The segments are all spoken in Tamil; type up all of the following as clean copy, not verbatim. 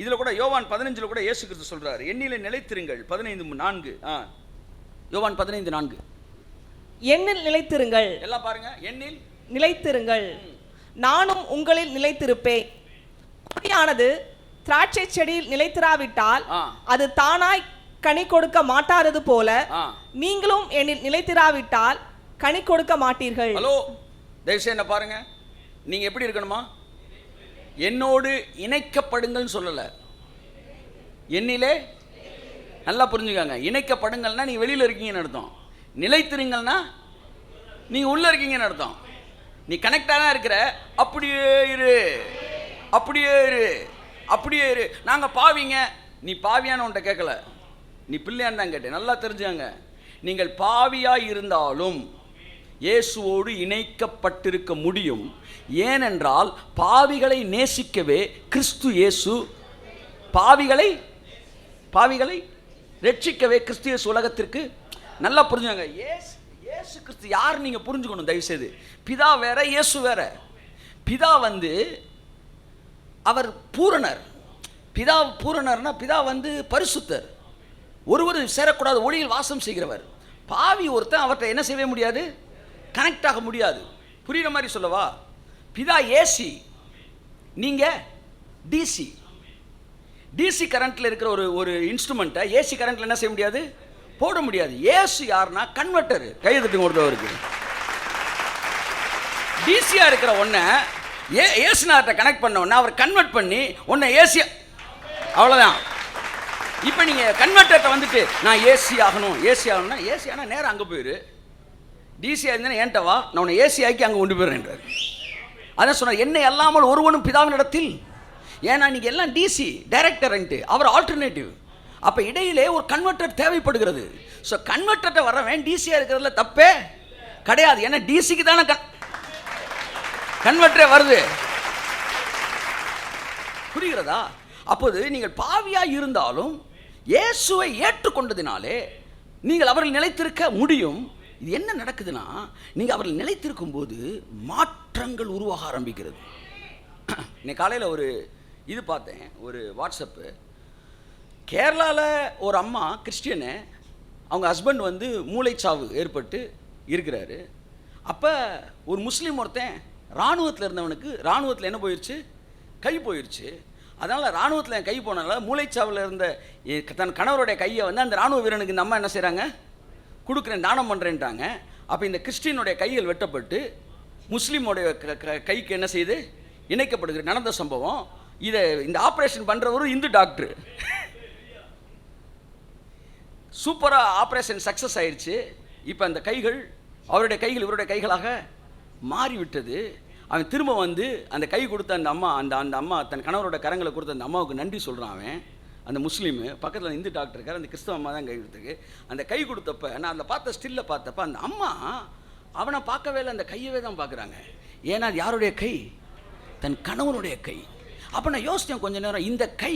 இதில் கூட யோவான் 15 கூட இயேசு கிறிஸ்து சொல்றாரு, எண்ணிலே நிலைத்திருங்கள். 15:4. யோவான் 15:4. எண்ணில் நிலைத்திருங்கள். எல்லாம் பாருங்க, எண்ணில் நிலைத்திருங்கள், நானும் உங்களில் நிலைத்திருப்பேன். கொடியானது திராட்சை செடியில் நிலைத்திராவிட்டால் அது தானாய் கனி கொடுக்க மாட்டாதது போல நீங்களும் என்னில் நிலைத்திராவிட்டால் கனி கொடுக்க மாட்டீர்கள். ஹலோ, தயவுசெய்து என்ன பாருங்க, நீங்க எப்படி இருக்கணுமா? என்னோடு இணைக்கப்படுங்கள்னு சொல்லல, என்னிலே நல்லா புரிஞ்சுக்காங்க. இணைக்கப்படுங்கள்னா நீங்க வெளியில இருக்கீங்கன்னு அர்த்தம், நிலைத்திருங்கள்னா நீங்க உள்ள இருக்கீங்கன்னு அர்த்தம். நீ கனெக்டா தான் இருக்கிற, அப்படியே இரு, அப்படியே இரு, அப்படியே இரு. நாங்க பாவிங்க, நீ பாவியான்னு உன்ட்ட கேட்கல, நீ பிள்ளையான்னு தான் கேட்டேன். நல்லா தெரிஞ்சுங்க, நீங்கள் பாவியாய் இருந்தாலும் இயேசுவோடு இணைக்கப்பட்டிருக்க முடியும். ஏனென்றால் பாவிகளை நேசிக்கவே கிறிஸ்து இயேசு, பாவிகளை ரட்சிக்கவே கிறிஸ்து இயேசு உலகத்திற்கு. நல்லா புரிஞ்சுங்க, இயேசு கிறிஸ்து யார் நீங்க புரிஞ்சுக்கணும் தயவு செய்து. பிதா வேற, இயேசு வேற. பிதா அவர் பூரணர். பிதா பூரணர்னா பிதா பரிசுத்தர், ஒருவர் சேரக்கூடாத ஒளியில் வாசம் செய்கிறவர். பாவி ஒருத்தன் அவர்கிட்ட என்ன செய்ய முடியாது, கனெக்ட் ஆக முடியாது. புரியுற மாதிரி சொல்லவா? பிதா ஏசி, நீங்க டிசி. டிசி கரண்ட்ல இருக்கிற ஒரு இன்ஸ்ட்ருமெண்ட்டை ஏசி கரண்ட்ல என்ன செய்ய முடியாது, போட முடியாது. ஏசு யாருன்னா கன்வெர்ட்டர். கையெழுத்து கொடுத்தவருக்கு டிசியா இருக்கிற ஒன்றை ஏசுநாட்ட கனெக்ட் பண்ண உடனே அவர் கன்வெர்ட் பண்ணி உன்னை ஏசி, அவ்வளோதான். இப்போ நீங்கள் கன்வெர்ட்டர்கிட்ட நான் ஏசி ஆகணும்னா ஏசி ஆனால் நேரம் அங்கே போயிரு. டிசி ஆயிருந்தேன்னா ஏன்ட்ட வா, நான் உன்னை ஏசி ஆக்கி அங்கே கொண்டு போயிடுறேன்றார். அதான் சொன்னார், என்னை அல்லாமல் ஒருவனும் பிதாவின் இடத்தில். ஏன்னா நீங்கள் எல்லாம் டிசி டைரக்டர்ன்ட்டு, அவர் ஆல்டர்னேட்டிவ். அப்போ இடையிலே ஒரு கன்வெர்ட்டர் தேவைப்படுகிறது. ஸோ கன்வெர்ட்டர்கிட்ட வரவேன் டிசியாக இருக்கிறதுல தப்பே கிடையாது. ஏன்னா டிசிக்கு தானே கன்வெர்ட்டரே வருது. புரிகிறதா? அப்போது நீங்கள் பாவியாக இருந்தாலும் இயேசுவை ஏற்றுக்கொண்டதினாலே நீங்கள் அவர்கள் நிலைத்திருக்க முடியும். இது என்ன நடக்குதுன்னா, நீங்கள் அவர்கள் நிலைத்திருக்கும் போது மாற்றங்கள் உருவாக ஆரம்பிக்கிறது. இன்னைக்கு காலையில் ஒரு இது பார்த்தேன், ஒரு வாட்ஸ்அப்பு. கேரளாவில் ஒரு அம்மா கிறிஸ்டியனு, அவங்க ஹஸ்பண்ட் மூளைச்சாவு ஏற்பட்டு இருக்கிறாரு. அப்போ ஒரு முஸ்லீம் ஒருத்தன் இராணுவத்தில் இருந்தவனுக்கு இராணுவத்தில் என்ன போயிடுச்சு, கை போயிடுச்சு. அதனால் இராணுவத்தில் என் கை போனனால மூளைச்சாவில் இருந்த தன் கணவருடைய கையை அந்த இராணுவ வீரனுக்கு இந்த அம்மா என்ன செய்கிறாங்க, கொடுக்குறேன், தானம் பண்ணுறேன்ட்டாங்க. அப்போ இந்த கிறிஸ்டினுடைய கைகள் வெட்டப்பட்டு முஸ்லீமோடைய கைக்கு என்ன செய்து இணைக்கப்படுகிறது நடந்த சம்பவம். இதை இந்த ஆப்ரேஷன் பண்ணுறவரும் இந்து டாக்டர். சூப்பராக ஆப்ரேஷன் சக்ஸஸ் ஆயிடுச்சு. இப்போ அந்த கைகள் அவருடைய கைகள் இவருடைய கைகளாக மாறிவிட்டது. அவன் திரும்ப அந்த கை கொடுத்த அந்த அம்மா, அந்த அம்மா தன் கணவரோட கரங்களை கொடுத்த அந்த அம்மாவுக்கு நன்றி சொல்கிறான். அவன் அந்த முஸ்லீமு பக்கத்தில் இந்து டாக்டர் இருக்கார், அந்த கிறிஸ்தவ அம்மா தான் கை கொடுத்துருக்கு. அந்த கை கொடுத்தப்ப நான் அந்த பார்த்த ஸ்டில்ல பார்த்தப்ப அந்த அம்மா அவனை பார்க்கவே இல்லை, அந்த கையவே தான் பார்க்குறாங்க. ஏன்னா அது யாருடைய கை, தன் கணவனுடைய கை. அப்போ நான் யோசித்தேன் கொஞ்ச நேரம், இந்த கை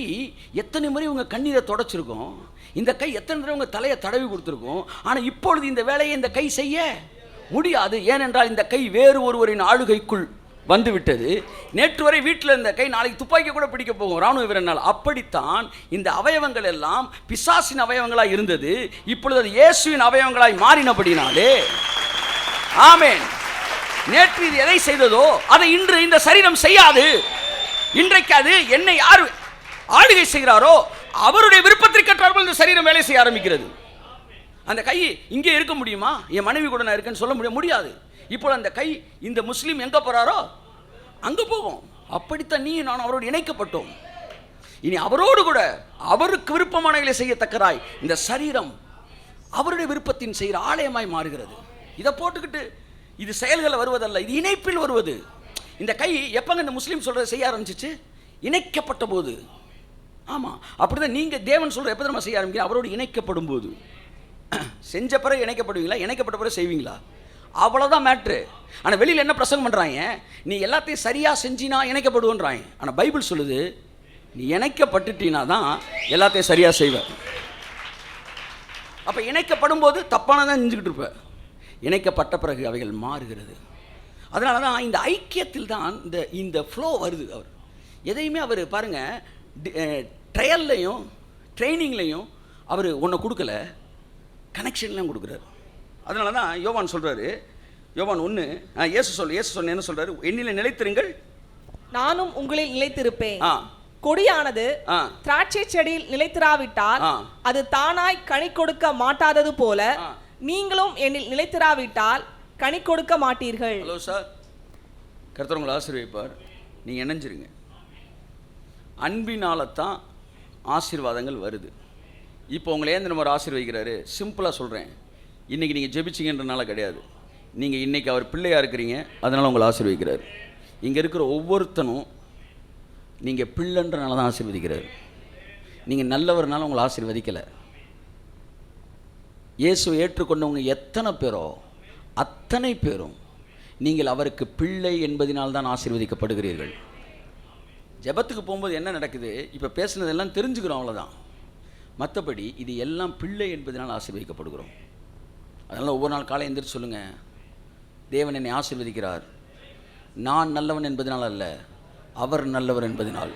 எத்தனை முறை உங்க கண்ணீரை தொடச்சிருக்கோம், இந்த கை எத்தனை முறை உங்க தலையை தடவி கொடுத்துருக்கோம். ஆனால் இப்பொழுது இந்த வேலையை இந்த கை செய்ய முடியாது. ஏனென்றால் இந்த கை வேறு ஒருவரின் ஆளுகைக்குள் வந்துவிட்டது. நேற்று வரை வீட்டில் இருந்த கை நாளைக்கு துப்பாக்கி கூட பிடிக்க போகும் ராணுவ வீரனால். அப்படித்தான் இந்த அவயவங்கள் எல்லாம் பிசாசின் அவயவங்களாய் இருந்தது, இப்பொழுது அது இயேசுவின் அவயவங்களாய் மாறினபடினாலே. ஆமென். நேற்று இது எதை செய்ததோ அதை இன்று இந்த சரீரம் செய்யாது. இன்றைக்கு அது என்னை யார் ஆளுகை செய்கிறாரோ அவருடைய விருப்பத்திற்கேற்றாற்போல் இந்த சரீரம் வேலை செய்ய ஆரம்பிக்கிறது. அந்த கை இங்கே இருக்க முடியுமா, என் மனைவி கூட நான் இருக்கேன்னு சொல்ல முடியாது. இப்போ அந்த கை இந்த முஸ்லீம் எங்கே போகிறாரோ அங்கே போகும். அப்படித்தான் நீ நான் அவரோடு இணைக்கப்பட்டோம். இனி அவரோடு கூட அவருக்கு விருப்பமானவர்களை செய்யத்தக்கராய் இந்த சரீரம் அவருடைய விருப்பத்தின் செய்கிற ஆலயமாய் மாறுகிறது. இதை போட்டுக்கிட்டு இது செயல்களை வருவதல்ல, இது இணைப்பில் வருவது. இந்த கை எப்பங்க இந்த முஸ்லீம் சொல்கிறத செய்ய ஆரம்பிச்சிச்சு, இணைக்கப்பட்ட போது. ஆமாம், அப்படிதான் நீங்கள் தேவன் சொல்கிற எப்போ நம்ம செய்ய ஆரம்பிக்கிறோம், அவரோடு இணைக்கப்படும் போது. செஞ்ச பிறகு இணைக்கப்படுவீங்களா, இணைக்கப்பட்ட பிறகு செய்வீங்களா, அவ்வளோதான் மேட்ரு. ஆனால் வெளியில் என்ன பிரசங்கம் பண்ணுறாங்க, நீ எல்லாத்தையும் சரியாக செஞ்சினா இணைக்கப்படுவோன்றாங்க. ஆனால் பைபிள் சொல்லுது, நீ இணைக்கப்பட்டுட்டீனா தான் எல்லாத்தையும் சரியாக செய்வேன். அப்போ இணைக்கப்படும் போது தப்பானதான் செஞ்சுக்கிட்டு இருப்ப, இணைக்கப்பட்ட பிறகு அவைகள் மாறுகிறது. அதனால தான் இந்த ஐக்கியத்தில் தான் இந்த ஃப்ளோ வருது. அவர் எதையுமே அவர் பாருங்கள், ட்ரையல்லையும் ட்ரைனிங்லையும் அவர் ஒன்றை கொடுக்கல, கனெக்ஷன்லாம் கொடுக்குறாரு. அதனால தான் யோவான் சொல்கிறாரு, யோவான் 1 இயேசு சொன்ன என்ன சொல்கிறாரு, என்னில் நிலைத்திருங்கள் நானும் உங்களில் நிலைத்திருப்பேன். கொடியானது திராட்சை செடியில் நிலைத்திராவிட்டால் அது தானாய் கனி கொடுக்க மாட்டாதது போல நீங்களும் என்னில் நிலைத்திராவிட்டால் கனி கொடுக்க மாட்டீர்கள். ஹலோ சார், கர்த்தர் உங்களை ஆசீர்வதிப்பார். நீங்கள் இணைஞ்சிருங்க. அன்பினால தான் ஆசீர்வாதங்கள் வருது. இப்போ உங்களை ஏன் நம்ம ஆசீர்வதிக்கிறாரு? சிம்பிளாக சொல்கிறேன், இன்றைக்கி நீங்கள் ஜெபிச்சிங்கன்றனால கிடையாது. நீங்கள் இன்றைக்கி அவர் பிள்ளையாக இருக்கிறீங்க, அதனால் உங்களை ஆசீர்வதிக்கிறார். இங்கே இருக்கிற ஒவ்வொருத்தனும் நீங்கள் பிள்ளைன்றனால தான் ஆசீர்வதிக்கிறார். நீங்கள் நல்லவர்னால உங்களை ஆசீர்வதிக்கலை. இயேசுவை ஏற்றுக்கொண்டவங்க எத்தனை பேரோ அத்தனை பேரும் நீங்கள் அவருக்கு பிள்ளை என்பதினால் தான் ஆசீர்வதிக்கப்படுகிறீர்கள். ஜெபத்துக்கு போகும்போது என்ன நடக்குது, இப்போ பேசுனதெல்லாம் தெரிஞ்சுக்கிறோம், அவ்வளோதான். மற்றபடி இது எல்லாம் பிள்ளை என்பதனால் ஆசீர்வதிக்கப்படுகிறோம். அதனால் ஒவ்வொரு நாள் காலை எந்திரிச்சு சொல்லுங்கள், தேவன் என்னை ஆசீர்வதிக்கிறார், நான் நல்லவன் என்பதனால் அல்ல, அவர் நல்லவர் என்பதனால்.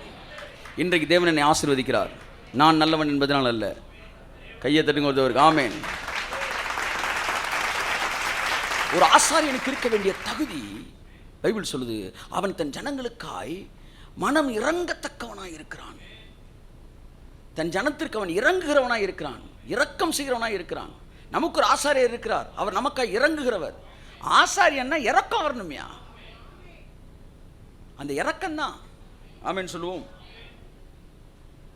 இன்றைக்கு தேவன் என்னை ஆசீர்வதிக்கிறார், நான் நல்லவன் என்பதனால் அல்ல. கையை தட்டுங்க ஒருத்தவருக்கு. ஆமேன். ஒரு ஆசாரியனுக்கு இருக்க வேண்டிய தகுதி பைபிள் சொல்லுது, அவன் தன் ஜனங்களுக்காய் மனம் இறங்கத்தக்கவனாய் இருக்கிறான். தன் ஜனத்திற்கு அவன் இறங்குகிறவனாய் இருக்கிறான், இரக்கம் செய்கிறவனாய் இருக்கிறான். நமக்கு ஒரு ஆசாரியர் இருக்கிறார், அவர் நமக்காய் இறங்குகிறவர். ஆசாரியன்னா இரக்கம் வரணுமையா, அந்த இரக்கம் தான். ஆமென் சொல்லுவோம்.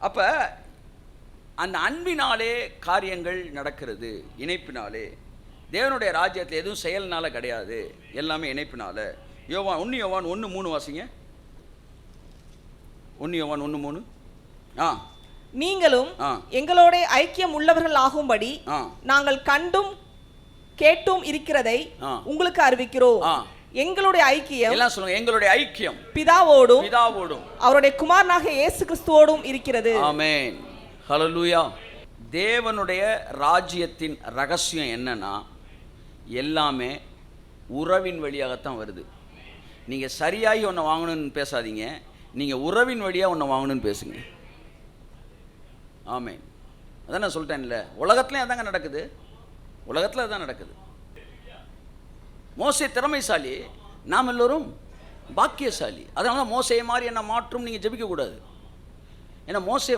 அப்ப அந்த அன்பினாலே காரியங்கள் நடக்கிறது, இணைப்பினாலே. தேவனுடைய ராஜ்யத்தில் எதுவும் செயல்னால கிடையாது, எல்லாமே இணைப்பினால. யோவான் 1:3 வாசிங்க. 1:3. நீங்களும் எங்களோட ஐக்கியம் உள்ளவர்கள் ஆகும்படி நாங்கள் கண்டும் கேட்டும் இருக்கிறதை உங்களுக்கு அறிவிக்கிறோம். எங்களுடைய ஐக்கியம், எல்லாம் சொல்லுங்க, எங்களுடைய ஐக்கியம் பிதாவோடும் அவருடைய குமாரனாக இயேசு கிறிஸ்துவோடும் இருக்கிறது. ஆமென். ஹல்லேலூயா. தேவனுடைய ராஜ்யத்தின் ரகசியம் என்னன்னா, எல்லாமே உறவின் வழியாகத்தான் வருது. நீங்கள் சரியாகி ஒன்று வாங்கணும்னு பேசாதீங்க, நீங்கள் உறவின் வழியாக ஒன்று வாங்கணும்னு பேசுங்க. ஆமென். அதான் நான் சொல்லிட்டேன்ல, உலகத்துலேயும் அதாங்க நடக்குது, உலகத்தில் அதான் நடக்குது. மோசே திறமைசாலி, நாம் எல்லோரும் பாக்கியசாலி. அதனால மோசையை மாதிரி என்ன மாற்றும் நீங்கள் ஜெபிக்கக்கூடாது. ஏன்னா மோசே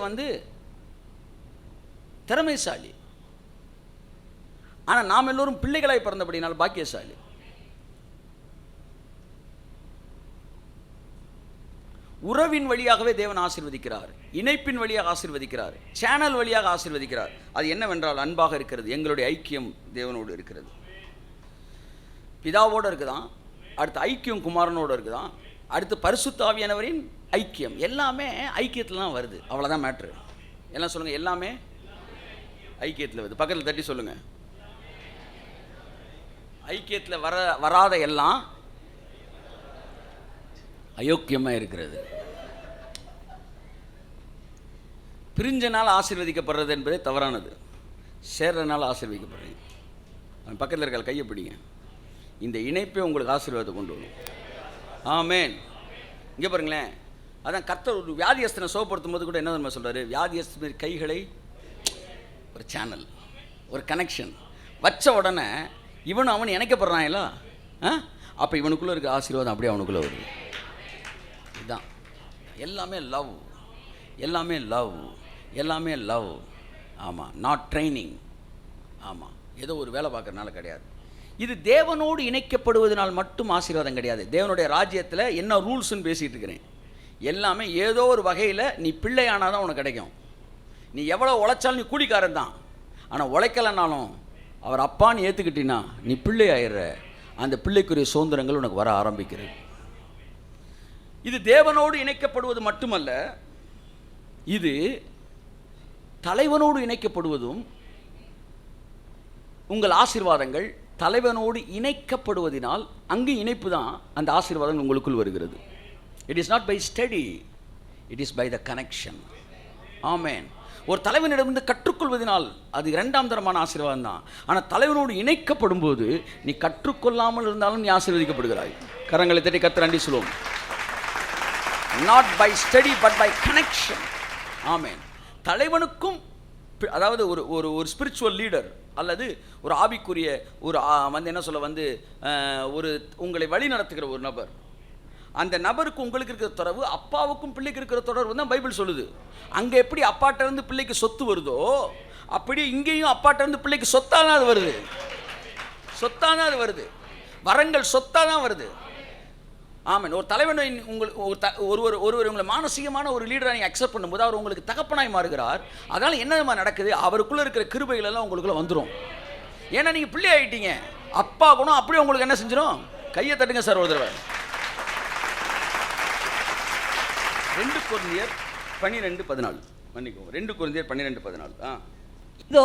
திறமைசாலி, ஆனால் நாம் எல்லோரும் பிள்ளைகளாய் பிறந்தபடினால் பாக்கியசாலி. உறவின் வழியாகவே தேவன் ஆசீர்வதிக்கிறார், இணைப்பின் வழியாக ஆசீர்வதிக்கிறார், சேனல் வழியாக ஆசீர்வதிக்கிறார். அது என்னவென்றால் அன்பாக இருக்கிறது. எங்களுடைய ஐக்கியம் தேவனோடு இருக்கிறது, பிதாவோடு இருக்குதான். அடுத்து ஐக்கியம் குமாரனோடு இருக்குதான். அடுத்து பரிசுத்த ஆவியானவரின் ஐக்கியம். எல்லாமே ஐக்கியத்தில் தான் வருது, அவ்வளோதான் மேட்ரு. எல்லாம் சொல்லுங்கள், எல்லாமே ஐக்கியத்தில் வருது. பக்கத்தில் தட்டி சொல்லுங்கள், ஐக்கியத்தில் வராத எல்லாம் அயோக்கியமாக இருக்கிறது. பிரிஞ்சனால் ஆசீர்வதிக்கப்படுறது என்பதே தவறானது. சேர்றனால ஆசீர்வதிக்கப்படுறீங்க. அவன் பக்கத்தில் இருக்கிற கையை பிடிங்க. இந்த இணைப்பே உங்களுக்கு ஆசீர்வாதத்தை கொண்டு வரும். ஆமென். இங்கே பாருங்களேன், அதான் கர்த்தர் ஒரு வியாதியஸ்தனை சுகப்படுத்தும் போது கூட என்ன நம்ம சொல்கிறாரு, வியாதியஸ்தன் கைகளை ஒரு சேனல், ஒரு கனெக்ஷன் வச்ச உடனே இவனும் அவன் இணைக்கப்படுறான்ல, அப்போ இவனுக்குள்ளே இருக்க ஆசீர்வாதம் அப்படியே அவனுக்குள்ளே வருது. இதுதான் எல்லாமே லவ், எல்லாமே லவ், எல்லாமே லவ். ஆமாம், நாட் ட்ரைனிங். ஆமாம், ஏதோ ஒரு வேலை பார்க்கறதுனால கிடையாது. இது தேவனோடு இணைக்கப்படுவதனால் மட்டும் ஆசீர்வாதம் கிடையாது. தேவனுடைய ராஜ்யத்தில் என்ன ரூல்ஸ்ன்னு பேசிகிட்டு இருக்கிறேன். எல்லாமே ஏதோ ஒரு வகையில் நீ பிள்ளையானால் தான் உனக்கு கிடைக்கும். நீ எவ்வளோ உழைச்சாலும் நீ கூலிக்காரன் தான். ஆனால் உழைக்கலைனாலும் அவர் அப்பான்னு ஏற்றுக்கிட்டீன்னா நீ பிள்ளை ஆயிடுற. அந்த பிள்ளைக்குரிய சுதந்திரங்கள் உனக்கு வர ஆரம்பிக்கிறது. இது தேவனோடு இணைக்கப்படுவது மட்டுமல்ல, இது தலைவனோடு இணைக்கப்படுவதும். உங்கள் ஆசீர்வாதங்கள் தலைவனோடு இணைக்கப்படுவதனால் அங்கு இணைப்பு தான் அந்த ஆசீர்வாதங்கள் உங்களுக்குள் வருகிறது. It is not by study, it is by the connection. Amen. ஒரு தலைவனிடமிருந்து கற்றுக்கொள்வதனால் அது இரண்டாம் தரமான ஆசீர்வாதம் தான். ஆனால் தலைவனோடு இணைக்கப்படும் போது நீ கற்றுக்கொள்ளாமல் இருந்தாலும் நீ ஆசீர்வதிக்கப்படுகிறாய். கரங்களை தட்டி கர்த்தரை நன்றி சொல்லுவோம். Not by study but by connection. ஆமென். தலைவனுக்கும் அதாவது ஒரு ஒரு ஒரு ஸ்பிரிச்சுவல் லீடர் அல்லது ஒரு ஆவிக்குரிய ஒரு வந்து என்ன சொல்ல வந்து ஒரு உங்களை வழி நடத்துகிற ஒரு நபர், அந்த நபருக்கு உங்களுக்கு இருக்கிற தொடர்பு அப்பாவுக்கும் பிள்ளைக்கு இருக்கிற தொடர்பு தான் பைபிள் சொல்லுது. அங்கே எப்படி அப்பாட்ட இருந்து பிள்ளைக்கு சொத்து வருதோ அப்படி இங்கேயும் அப்பாட்ட இருந்து பிள்ளைக்கு சொத்தாதான் அது வருது. சொத்தாதான் அது வருது. வரங்கள் சொத்தாதான் வருது. ஆமாம். ஒரு தலைவனை ஒருவர் உங்களை மானசீகமான ஒரு லீடரை நீங்கள் அக்செப்ட் பண்ணும்போது அவர் உங்களுக்கு தகப்பனாய் மாறுகிறார். அதனால் என்ன நடக்குது, அவருக்குள்ளே இருக்கிற கிருபைகள் எல்லாம் உங்களுக்குள்ள வந்துடும். ஏன்னா நீங்கள் பிள்ளை ஆகிட்டீங்க. அப்பா குணம் அப்படியே உங்களுக்கு என்ன செஞ்சிடும். கையை தட்டுங்க சார் ஒரு தடவை. 2 கொரிந்தியர் 12:14 மன்னிக்கும். 2 கொரிந்தியர் 12:14. இதோ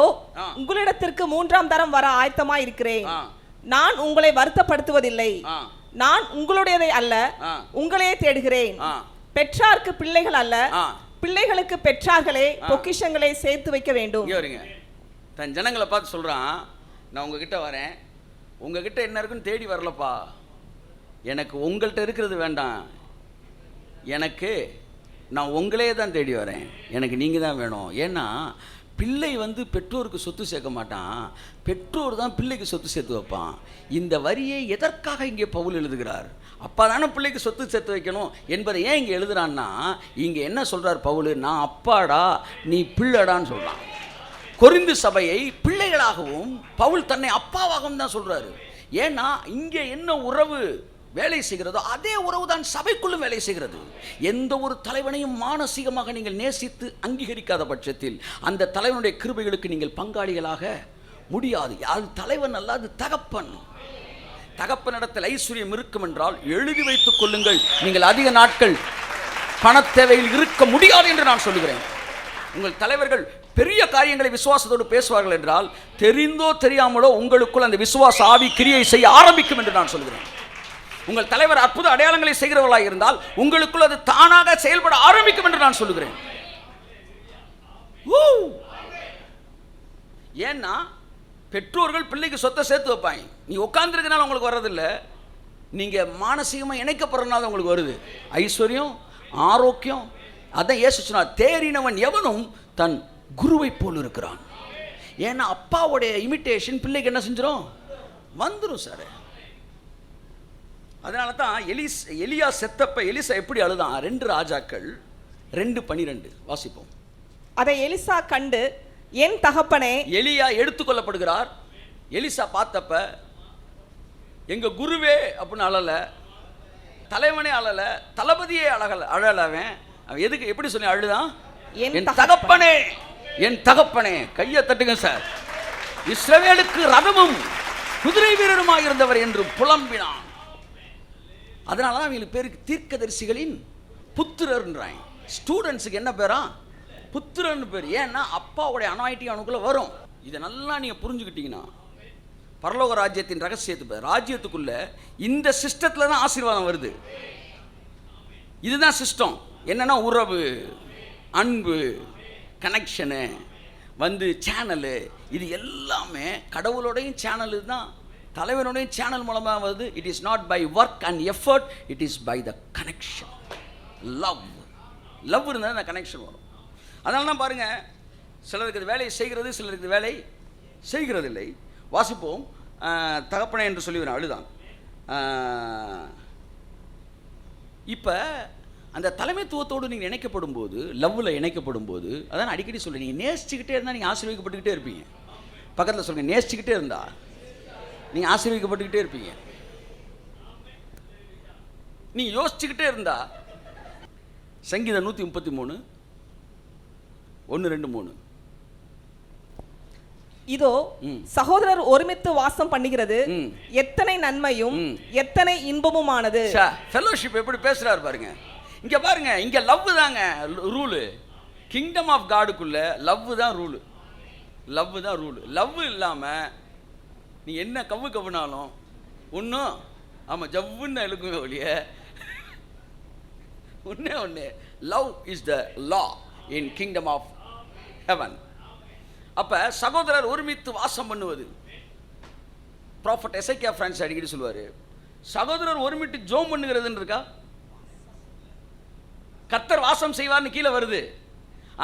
உங்களிடத்திற்கு 3ஆம் தரம் வர ஆயத்தமாய் இருக்கிறேன். நான் உங்களை வருத்தப்படுத்துவதில்லை. நான் உங்களுடையதை அல்ல, உங்களையே தேடுகிறேன். பெற்றார்க்கு பிள்ளைகள் அல்ல, பிள்ளைகளுக்கு பெற்றார்களே பொக்கிஷங்களை சேர்த்து வைக்க வேண்டும். தன் ஜனங்களை பார்த்து சொல்றான், நான் உங்ககிட்ட வரேன், உங்ககிட்ட என்ன இருக்குன்னு தேடி வரலப்பா. எனக்கு உங்கள்கிட்ட இருக்கிறது வேண்டாம், எனக்கு நான் உங்களே தான் தேடி வரேன். எனக்கு நீங்கள் தான் வேணும். ஏன்னா பிள்ளை வந்து பெற்றோருக்கு சொத்து சேர்க்க மாட்டான், பெற்றோர் தான் பிள்ளைக்கு சொத்து சேர்த்து வைப்பான். இந்த வரியை எதற்காக இங்கே பவுல் எழுதுகிறார்? அப்பா தானே பிள்ளைக்கு சொத்து சேர்த்து வைக்கணும் என்பதை ஏன் இங்கே எழுதுறான்னா, இங்கே என்ன சொல்கிறார் பவுல், நான் அப்பாடா நீ பிள்ளைடான்னு சொல்கிறான். கொரிந்து சபையை பிள்ளைகளாகவும் பவுல் தன்னை அப்பாவாகவும் தான் சொல்கிறாரு. ஏன்னா இங்கே என்ன உறவு வேலை செய்கிறதோ அதே உறவு தான் சபைக்குள்ளும் வேலை செய்கிறது. எந்த ஒரு தலைவனையும் மானசீகமாக நீங்கள் நேசித்து அங்கீகரிக்காத பட்சத்தில் அந்த தலைவனுடைய கிருபைகளுக்கு நீங்கள் பங்காளிகளாக முடியாது. அது தலைவன் அல்லாது தகப்பன். தகப்பனிடத்தில் ஐஸ்வர்யம் இருக்கும் என்றால் எழுதி வைத்துக் கொள்ளுங்கள், நீங்கள் அதிக நாட்கள் பணத்தேவையில் இருக்க முடியாது என்று நான் சொல்லுகிறேன். உங்கள் தலைவர்கள் பெரிய காரியங்களை விசுவாசத்தோடு பேசுவார்கள் என்றால் தெரிந்தோ தெரியாமலோ உங்களுக்குள் அந்த விசுவாச ஆவி கிரியை செய்ய ஆரம்பிக்கும் என்று நான் சொல்கிறேன். உங்கள் தலைவர் அற்புத அடையாளங்களை செய்கிறவர்களாக இருந்தால் உங்களுக்குள் அது தானாக செயல்பட ஆரம்பிக்கும் என்று நான் சொல்லுகிறேன். ஏன்னா பெற்றோர்கள் பிள்ளைக்கு சொத்தை சேர்த்து வைப்பாங்க. நீ உட்கார்ந்துருக்கனால உங்களுக்கு வர்றதில்லை, நீங்க மானசீகமாக இணைக்கப்படுறதுனால உங்களுக்கு வருது ஐஸ்வர்யம், ஆரோக்கியம். அதான் இயேசு சொன்னார், தேறினவன் எவனும் தன் குருவை போல் இருக்கிறான். ஏன்னா அப்பாவுடைய இமிட்டேஷன் பிள்ளைக்கு என்ன செஞ்சிடும், வந்துடும் சார். அதனால தான் எலியா செத்தப்ப எலிசா எப்படி அழுதான்? 2 ராஜாக்கள் 2:12 வாசிப்போம். அதை எலிசா கண்டு, என் தகப்பனே. எலியா எடுத்துக்கொள்ளப்படுகிறார். எலிசா பார்த்தப்ப எங்க குருவே அப்படின்னு அழல, தலைவனே அழல, தளபதியே அழலவன். எதுக்கு எப்படி சொல்லி அழுதான்? என் தகப்பனே, என் தகப்பனே. கையை தட்டுங்க சார். இஸ்ரவேலுக்கு ரதமும் குதிரை வீரருமாக இருந்தவர் என்று புலம்பினான். அதனால தான் அவங்களுக்கு பேருக்கு தீர்க்கதரிசிகளின் புத்திரர்ன்றாங்க. ஸ்டூடெண்ட்ஸுக்கு என்ன பேரா? புத்திரன்னு பேர். ஏன்னா அப்பாவுடைய அனாயிட்டிங் அவனுக்குள்ள வரும். இதை நல்லா நீங்கள் புரிஞ்சுக்கிட்டீங்கன்னா பரலோக ராஜ்யத்தின் ரகசியத்து ராஜ்யத்துக்குள்ள இந்த சிஸ்டத்தில் தான் ஆசீர்வாதம் வருது. இதுதான் சிஸ்டம். என்னன்னா உறவு, அன்பு, கனெக்ஷனு வந்து சேனலு, இது எல்லாமே கடவுளோடையும் சேனலு தான், தலைவனுடைய சேனல் மூலமாக வருது. It is not by work and effort, it is by the connection. Love இருந்தால் அந்த கனெக்ஷன் வரும். அதனால தான் பாருங்க, சிலருக்கு இது வேலையை செய்கிறது, சிலருக்கு வேலை செய்கிறதில்லை. வாசிப்போம். தகப்பனே என்று சொல்லி அழுதான். இப்போ அந்த தலைமைத்துவத்தோடு நீங்கள் இணைக்கப்படும் போது, லவ்வில் இணைக்கப்படும் போது, அதான் அடிக்கடி சொல்லி நீங்கள் நேசிச்சுக்கிட்டே இருந்தால் நீங்கள் ஆசீர்வதிக்கப்பட்டுக்கிட்டே இருப்பீங்க. பக்கத்தில் சொல்லுங்கள், நேசிச்சுக்கிட்டே இருந்தா நீங்கள் ஆசீர்வதிக்கப்பட்டுக்கிட்டே இருப்பீங்க. நீ யோசிச்சுக்கிட்டே இருந்தா சங்கீதம் 133 1, 2, 3. இதோ சகோதரர் ஒருமித்து வாசம் பண்ணுகிறது எத்தனை நன்மையும் எத்தனை இன்பமுமானது. ஃபெலோஷிப் எப்படி பேசுறாரு பாருங்க. இங்க பாருங்க, இங்க லவ் தாங்க ரூலு. கிங்டம் ஆஃப் காடுக்குள்ள லவ் தான் ரூலு. லவ் தான் ரூலு. லவ் இல்லாம நீ என்ன கவுனாலும் ஒன்றும் ஆமாம் ஜவ்வுன்னு எழுக்குமே ஒழிய ஒன்று love is the law in kingdom of heaven. அப்போ சகோதரர் ஒருமித்து வாசம் பண்ணுவது. ப்ராஃபட் எசேக்கியா பிரான்சிஸ் அடிக்கடி சொல்லுவார், சகோதரர் ஒருமித்து ஜோம் பண்ணுகிறதுன்னு இருக்கா? கர்த்தர் வாசம் செய்வார்னு கீழே வருது.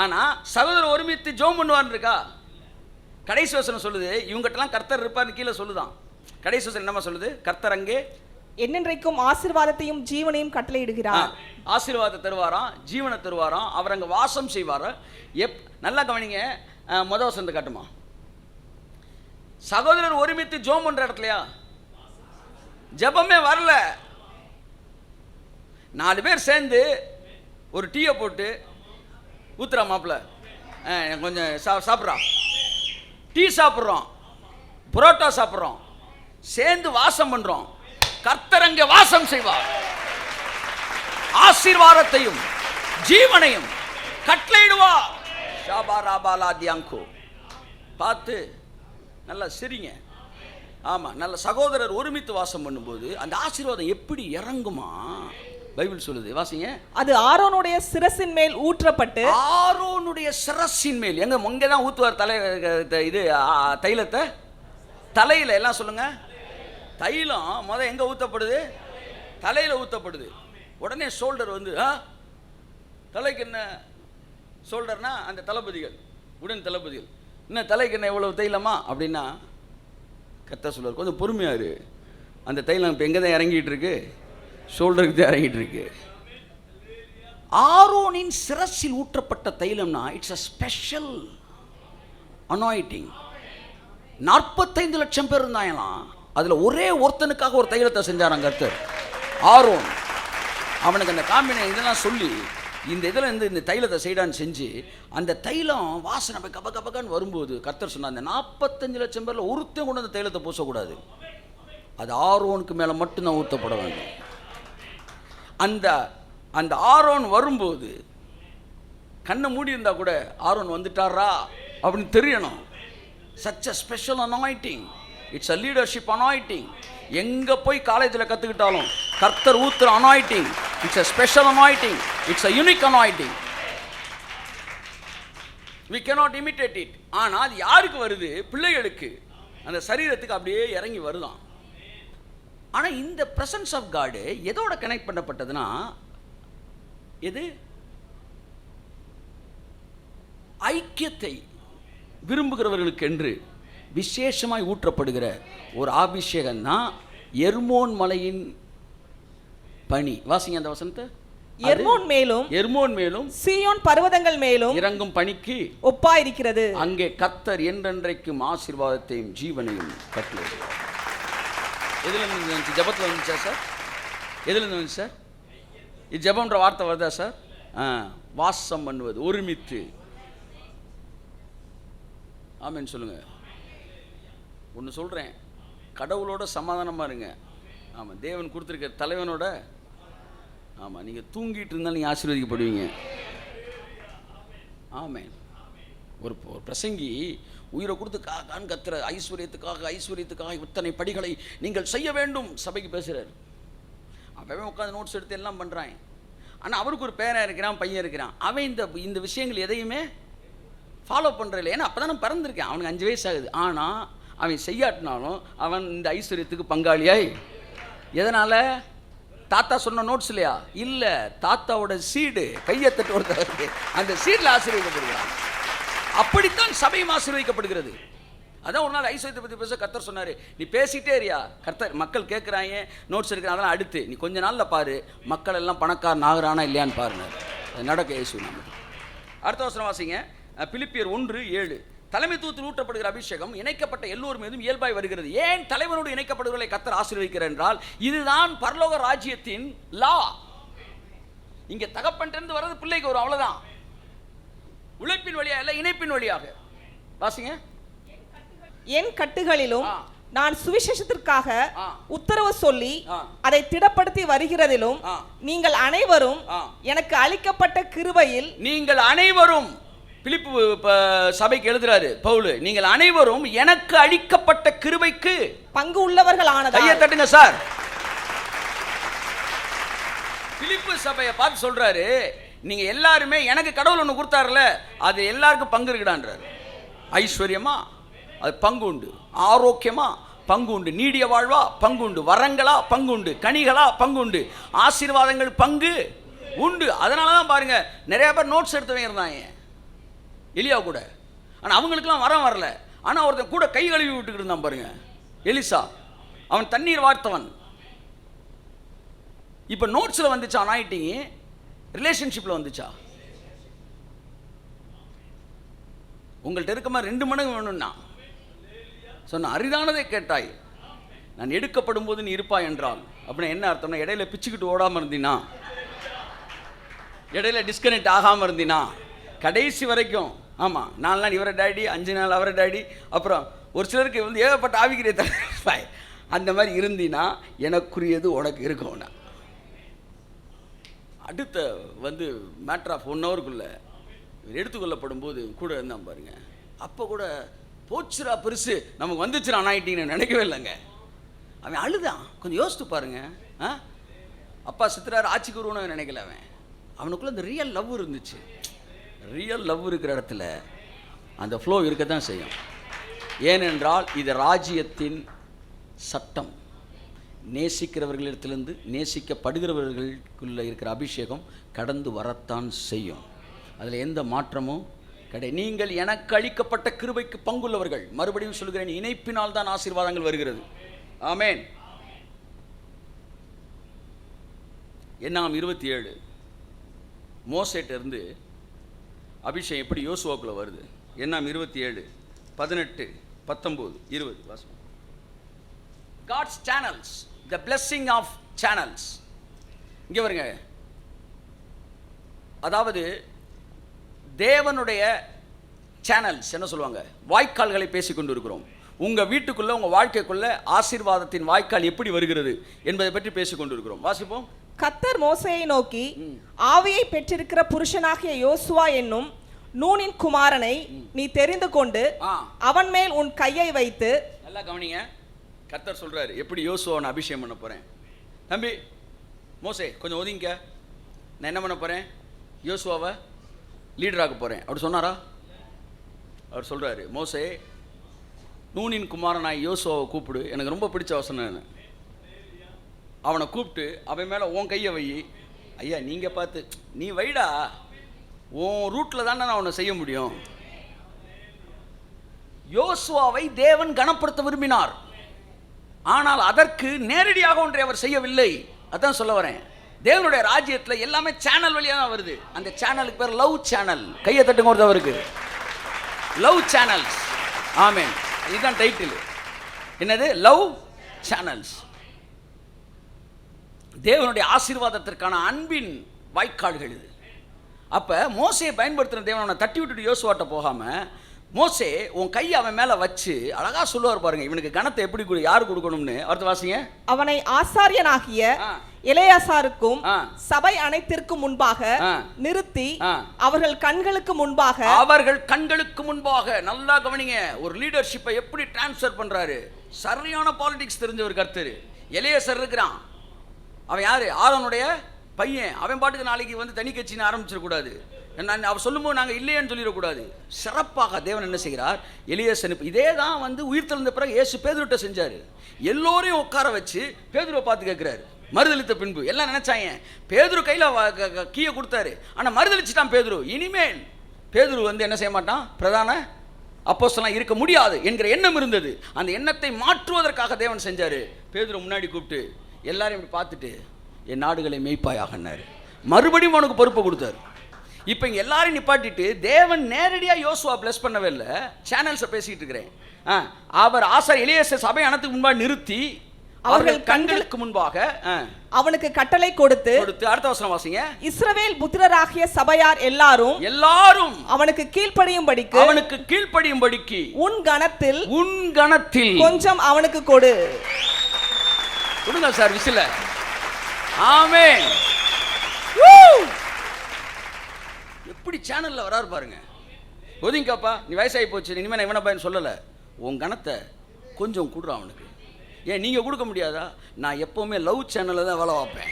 ஆனா சகோதரர் ஒருமித்து ஜெபம் பண்ணுவார்னு இருக்கா? கடைசி வசனம் சொல்லுது இவங்ககிட்டலாம் கர்த்தர் இருப்பார்னு கீழே சொல்லுதான். கடைசி வசனம் என்னமா சொல்லுது? கர்த்தர் அங்கே என்னென்றைக்கும் ஆசீர்வாதத்தையும் ஜீவனையும் கட்டளையிடுகிறார். ஆசீர்வாதத்தை தருவாராம், ஜீவனை தருவாராம், அவர் அங்கே வாசம் செய்வார். நல்லா கவனிங்க, முதல் வசனத்தை காட்டுமா? சகோதரர் ஒருமித்து ஜெபம் பண்ற இடத்துலயா ஜெபமே வரல. 4 பேர் சேர்ந்து ஒரு டீயை போட்டு ஊத்துறா மாப்பிள்ள கொஞ்சம் சாப்பிட்றான், டீ சாப்பிட்றோம், புரோட்டா சாப்பிட்றோம், சேர்ந்து வாசம் பண்றோம். கர்த்தர் அங்கே வாசம் செய்வார், ஆசீர்வாதத்தையும் ஜீவனையும் கட்டளையிடுவார். பார்த்து நல்லா சிரிங்க. ஆமா, நல்ல சகோதரர் ஒருமித்து வாசம் பண்ணும்போது அந்த ஆசீர்வாதம் எப்படி இறங்குமா? பைபிள் சொல்லுது, வாசிங்க. அது ஆரோனுடைய சிரசின் மேல் ஊற்றப்பட்டு, ஆரோனுடைய சிரசின் மேல் எங்க தான் ஊத்துவார் தலை இது தைலத்தை தலையில. எல்லாம் சொல்லுங்க. தைலம் எங்க ஊத்தப்படுது? தலையில ஊத்தப்படுது. உடனே ஷோல்டர் வந்து தலைக்கு என்ன ஷோல்டர்னா அந்த தளபதிகள், உடன் தளபதிகள், என்ன தலைக்கு என்ன இவ்வளவு தைலமா அப்படின்னா கர்த்தர் சொல்லுவார் கொஞ்சம் பொறுமையாரு, அந்த தைலம் இப்போ எங்கே தான் இறங்கிட்டு இருக்கு? ஷோல்டருக்கு தான் இறங்கிட்டு இருக்கு. ஆரோனின் சிரசில் ஊற்றப்பட்ட தைலம்னா இட்ஸ் அ ஸ்பெஷல் அனாயிட்டிங். 45 லட்சம் பேர் இருந்தாங்களாம், அதில் ஒரே ஒருத்தனுக்காக ஒரு தைலத்தை செஞ்சாராங்க கர்த்தர். ஆரோன் அவனுக்கு அந்த காம்பினேஷன் இதெல்லாம் சொல்லி இந்த இதில் இருந்து இந்த தைலத்தை செய்டான்னு செஞ்சு அந்த தைலம் வாசனை போய் கப கபகான்னு வரும்போது கர்த்தர் சொன்னார், அந்த 45 லட்சம் பேரில் ஒருத்தன் கொண்டு அந்த தைலத்தை பூசக்கூடாது, அது ஆரோனுக்கு மேலே மட்டும்தான் ஊற்றப்பட வேண்டும். அந்த அந்த ஆரோன் வரும்போது கண்ணை மூடி இருந்தால் கூட ஆரோன் வந்துட்டாரா அப்படின்னு தெரியணும். such a special anointing, it's a leadership anointing. எங்க போய் காலேஜில் கற்றுக்கிட்டாலும் கர்த்தர் ஊத்துற anointing, it's a special anointing, it's a unique anointing. we cannot imitate it. ஆனால் அது யாருக்கு வருது? பிள்ளைகளுக்கு, அந்த சரீரத்துக்கு அப்படியே இறங்கி வருதான். ஆனால் இந்த பிரசன்ஸ் ஆஃப் காட் எதோட கனெக்ட் பண்ணப்பட்டதுன்னா, எது? ஐக்கியத்தை விரும்புகிறவர்களுக்கு என்று விசேஷமாய் ஊற்றப்படுகிற ஒரு அபிஷேகம் தான் எர்மோன் மலையின் பனி. வாசிங்க அந்த வசனத்தை. எர்மோன் மேலும் சீயோன் பர்வதங்கள் மேலும் இறங்கும் பனிக்கு ஒப்பாயிருக்கிறது. அங்கே கர்த்தர் என்றென்றைக்கும் ஆசீர்வாதத்தையும் ஜீவனையும் கட்டளையிடுவார். எதுல இருந்து வந்துச்சு? ஜபத்தில் வந்துச்சா சார்? எதுல இருந்து வந்துச்சு சார்? இது ஜபம்ன்ற வார்த்தை வருதா சார்? வாசம் பண்ணுவது, ஒருமித்து. ஆமேன்னு சொல்லுங்க. ஒன்று சொல்கிறேன், கடவுளோட சமாதானமாக இருங்க. ஆமாம், தேவன் கொடுத்துருக்க தலைவனோட. ஆமாம், நீங்கள் தூங்கிட்டு இருந்தாலும் நீங்கள் ஆசீர்வதிக்கப்படுவீங்க. ஆமேன். ஒரு பிரசங்கி உயிரை கொடுத்து காக்கான்னு கத்துற, ஐஸ்வர்யத்துக்காக இத்தனை படிகளை நீங்கள் செய்ய வேண்டும் சபைக்கு பேசுகிறார். அப்பவே உட்காந்து நோட்ஸ் எடுத்து எல்லாம் பண்ணுறான். ஆனால் அவருக்கு ஒரு பேரன் இருக்கிறான், பையன் இருக்கிறான். அவன் இந்த விஷயங்கள் எதையுமே ஃபாலோ பண்ணுறதில்லை. ஏன்னா அப்போ தான் நான் பிறந்திருக்கேன், அவனுக்கு 5 வயசு ஆகுது. ஆனால் அவன் செய்யாட்டினாலும் அவன் இந்த ஐஸ்வர்யத்துக்கு பங்காளியாய். எதனால்? தாத்தா சொன்ன நோட்ஸ் இல்லையா? இல்லை, தாத்தாவோட சீடு கையை தட்டு ஒருத்தருக்கு அந்த சீடில் ஆசீர்வதிக்கப்படுகிறான். அப்படித்தான் சபையும் ஆசீர்வதிக்கப்படுகிறது. அதான் ஒரு நாள் ஐஸ்வர்யத்தை பற்றி பேச கர்த்தர் சொன்னார், நீ பேசிகிட்டே இருயா, கர்த்தர் மக்கள் கேட்குறாங்க, நோட்ஸ் எடுக்கிறான், அதெல்லாம் அடுத்து நீ கொஞ்ச நாளில் பாரு மக்கள் எல்லாம் பணக்காரன் ஆகிறானா இல்லையான்னு பாருங்க. நடக்க இயேசு நாம. அடுத்த வசனம் வாசிங்க. பிலிப்பியர் 1:7. தலைமைத்துவத்தில் ஊற்றப்படுகிற அபிஷேகம் இணைக்கப்பட்ட எல்லோர் மீதும் இயல்பாய் வருகிறது. ஏன் தலைவனோடு இணைக்கப்படுவதை கர்த்தர் ஆசீர்வதிக்கிறார் என்றால், இதுதான் பரலோக ராஜ்யத்தின் லா. இங்க தகப்பன்றிருந்து வர்றது பிள்ளைக்கு வரும், அவ்வளவுதான். உழைப்பின் வழியா இல்ல, இணைப்பின் வழியாக. வாசிங்க. என் கட்டுகளிலும் நான் சுவிசேஷத்திற்காக உத்தரவு சொல்லி அதை திடப்படுத்தி வருகிறதிலும் நீங்கள் அனைவரும் எனக்கு அளிக்கப்பட்ட கிருபையில், நீங்கள் அனைவரும், பிலிப்பு சபைக்கு எழுதுறாரு பவுல், நீங்கள் அனைவரும் எனக்கு அளிக்கப்பட்ட கிருபைக்கு பங்கு உள்ளவர்கள் ஆனதால். கையை தட்டுங்க சார். பிலிப்பு சபையை பார்த்து சொல்றாரு, நீங்க எல்லாருமே எனக்கு கடவுள் ஒன்று கொடுத்தாருல, அது எல்லாருக்கும் பங்கு இருக்குடான்றாரு. ஐஸ்வர்யமா அது பங்கு உண்டு, ஆரோக்கியமா பங்கு உண்டு, நீடிய வாழ்வா பங்கு உண்டு, வரங்களா பங்கு உண்டு, கனிகளா பங்கு உண்டு, ஆசீர்வாதங்கள் பங்கு உண்டு. அதனால தான் பாருங்க நிறைய பேர் நோட்ஸ் எடுத்து இருந்தாங்க. எலியா கூட. ஆனால் அவங்களுக்கெல்லாம் வரல. ஆனால் ஒருத்தன் கூட கை கழுவி விட்டுக்கிட்டு இருந்தான் பாருங்க, எலிசா. அவன் தண்ணீர் வார்த்தவன். இப்போ நோட்ஸில் வந்துச்சா அனாயிட்டிங், ரிலேஷன்ஷிப்பில் வந்துச்சா? உங்கள்கிட்ட இருக்கமா 2 மடங்கு வேணும்னா சொன்ன அரிதானதை கேட்டாய், நான் எடுக்கப்படும் போது நீ இருப்பாய் என்றால் அப்படின்னா என்ன அர்த்தம்னா, இடையில பிச்சுக்கிட்டு ஓடாமல் இருந்தினா, இடையில டிஸ்கனெக்ட் ஆகாமல் இருந்தினா, கடைசி வரைக்கும். ஆமாம், 4 நாள் இவரை டாடி, 5 நாள் அவரை டாடி, அப்புறம் ஒரு சிலருக்கு வந்து ஏகப்பட்ட ஆவிக்கிறிய தலை, அந்த மாதிரி இருந்தினா எனக்குரியது உனக்கு இருக்கும்னா. அடுத்த வந்து மேட்ரு ஆஃப் 1 ஹவருக்குள்ளே எடுத்துக்கொள்ளப்படும் போது கூட இருந்தான் பாருங்க. அப்போ கூட போச்சுரா பெருசு, நமக்கு வந்துச்சுரா அனாயிட்டின்னு நினைக்கவே இல்லைங்க. அவன் அழுதான். கொஞ்சம் யோசித்து பாருங்க. அப்பா சித்திரார் ஆட்சிக்கு வருவோன்னு நினைக்கல. அவனுக்குள்ள இந்த ரியல் லவ் இருந்துச்சு. ரியல் லவ் இருக்கிற இடத்துல அந்த ஃப்ளோ இருக்க தான் செய்யும். ஏனென்றால் இது ராஜ்யத்தின் சட்டம். நேசிக்கிறவர்களிடத்திலிருந்து நேசிக்கப்படுகிறவர்களுக்குள்ளே இருக்கிற அபிஷேகம் கடந்து வரத்தான் செய்யும். அதில் எந்த மாற்றமும் கிடையாது. நீங்கள் எனக்கு அளிக்கப்பட்ட கிருபைக்கு பங்குள்ளவர்கள். மறுபடியும் சொல்கிறேன், இணைப்பினால் தான் ஆசீர்வாதங்கள் வருகிறது. ஆமேன். என்னாம் 27 மோசேட்ட இருந்து அபிஷேகம் எப்படி யோசுவாக்குள்ள வருது? என்னாம் 27 18 19 20 வாசம். God's channels, the blessing of channels. இங்கே வருங்க. அதாவது தேவனுடைய சேனல்ஸ் என்ன சொல்லுவாங்க? வாய்க்கால்களை பேசிக்கொண்டு இருக்கிறோம். உங்கள் வீட்டுக்குள்ள, உங்கள் வாழ்க்கைக்குள்ள ஆசீர்வாதத்தின் வாய்க்கால் எப்படி வருகிறது என்பதை பற்றி பேசிக்கொண்டு இருக்கிறோம். வாசிப்போம். கர்த்தர் மோசேயை நோக்கி, ஆவியை பெற்றிருக்கிற புருஷனாகிய யோசுவா என்னும் நூனின் குமாரனை நீ தெரிந்து கொண்டு அவன் மேல் உன் கையை வைத்து. நல்லா கவனிங்க. கர்த்தர் சொல்றாரு எப்படி யோசுவாவை அபிஷேகம் பண்ண போறேன். தம்பி மோசே கொஞ்சம் ஒதுங்க, நான் என்ன பண்ண போறேன்? யோசுவாவை லீடராக போறேன் அப்படி சொன்னாரா? அவர் சொல்றாரு, மோசே நூனின் குமாரனாய் யோசுவாவை கூப்பிடு. எனக்கு ரொம்ப பிடிச்ச வசனம். அவனை கூப்பிட்டு அவன் மேலே உன் கையை வை. ஐயா நீங்கள் பார்த்து நீ வைடா, உன் ரூட்டில் தானே நான் அவனை செய்ய முடியும். யோசுவாவை தேவன் கனப்படுத்த விரும்பினார். ஆனால் அதற்கு நேரடியாக ஒன்றை அவர் செய்யவில்லை. அதான் சொல்ல வரேன். தேவனுடைய ராஜ்யத்தில் எல்லாமே சேனல் வழியாக தான் வருது. அந்த சேனலுக்கு பேர் லவ் சேனல். கையை தட்டுங்க ஒருத்தவருக்கு. Love channels. ஆமென். இதுதான் டைட்டில். என்னது? Love channels. தேவனுடைய ஆசீர்வாதத்திற்கான அன்பின் வாய்க்கால்கள் இது. அப்போ மோசையை பயன்படுத்தின தேவனை தட்டி விட்டுட்டு யோசுவாட்ட போகாமல், மோசே உன் கையை அவன் மேலே வச்சு அழகா சொல்லுவார் பாருங்க, இவனுக்கு கனத்தை எப்படி யாரு கொடுக்கணும்னு. அடுத்த வாசிங்க. அவனை ஆசாரியனாகிய எலெயாசாருக்கும் சபை அனைத்திற்கும் முன்பாக நிறுத்தி அவர்கள் கண்களுக்கு முன்பாக நல்லா கவனிங்க. ஒரு லீடர்ஷிப்பை எப்படி டிரான்ஸ்ஃபர் பண்றாரு. சரியான பாலிடிக்ஸ் தெரிஞ்சவர் கர்த்தர். எலெயாசார் இருக்கிறான். அவன் யாரு? ஆரோனுடைய பையன். அவன் பாட்டுக்கு நாளைக்கு வந்து தனி கட்சின்னு ஆரம்பிச்சிடக்கூடாது. அவர் சொல்லும்போது நாங்கள் இல்லையேன்னு சொல்லிடக்கூடாது. சிறப்பாக தேவன் என்ன செய்கிறார்? எலியாசர். இதே தான் வந்து உயிர் தெழுந்த பிறகு இயேசு பேதுருட்ட செஞ்சார். எல்லோரையும் உட்கார வச்சு பேதுருவை பார்த்து கேட்குறாரு. மறுதளித்த பின்பு எல்லாம் நினைச்சாங்க பேதுரு கையில் கீயை கொடுத்தாரு. ஆனால் மறுதளிச்சுட்டான் பேதுரு. இனிமேல் பேதுரு வந்து என்ன செய்ய மாட்டான், பிரதான அப்போஸ்தலனா இருக்க முடியாது என்கிற எண்ணம் இருந்தது. அந்த எண்ணத்தை மாற்றுவதற்காக தேவன் செஞ்சார். பேதுரு முன்னாடி கூப்பிட்டு எல்லாரையும் இப்படி பார்த்துட்டு, என் நாடுகளை மேய்ப்பாயாகன்னாரு. மறுபடியும் அவனுக்கு பொறுப்பை கொடுத்தாரு. இப்போ இங்கே எல்லாரையும் நிப்பாட்டிட்டு தேவன் நேரடியாக யோசுவா பிளஸ் பண்ணவே இல்லை, சேனல்ஸை பேசிக்கிட்டு இருக்கிறேன். அவர் ஆசாரியர் எலியாசார் சபை அனைத்துக்கு முன்பாக நிறுத்தி அவர்கள் கண்களுக்கு முன்பாக அவனுக்கு கட்டளை கொடுத்து. அடுத்த வசனம் வாசிங்க. இஸ்ரவேல் புத்திரராகிய சபையார் எல்லாரும் அவனுக்கு கீழ்ப்படியும்படிக்கு உன் கணத்தில் கொஞ்சம் அவனுக்கு கொடுங்க சார் விசில. ஆமென். எப்படி சேனல்ல வராரு பாருங்க. ஒதுங்கப்பா, நீ வயசாகி போச்சு, இனிமேல் நான் இவனை பையன் சொல்லலை. உன் கணத்தை கொஞ்சம் கொடுறான் அவனுக்கு. ஏன் நீங்கள் கொடுக்க முடியாதா? நான் எப்போவுமே லவ் சேனலில் தான் வேலை வைப்பேன்.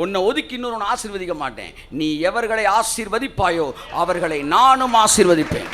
உன்னை ஒதுக்கி இன்னொரு ஆசீர்வதிக்க மாட்டேன். நீ எவர்களை ஆசீர்வதிப்பாயோ அவர்களை நானும் ஆசீர்வதிப்பேன்.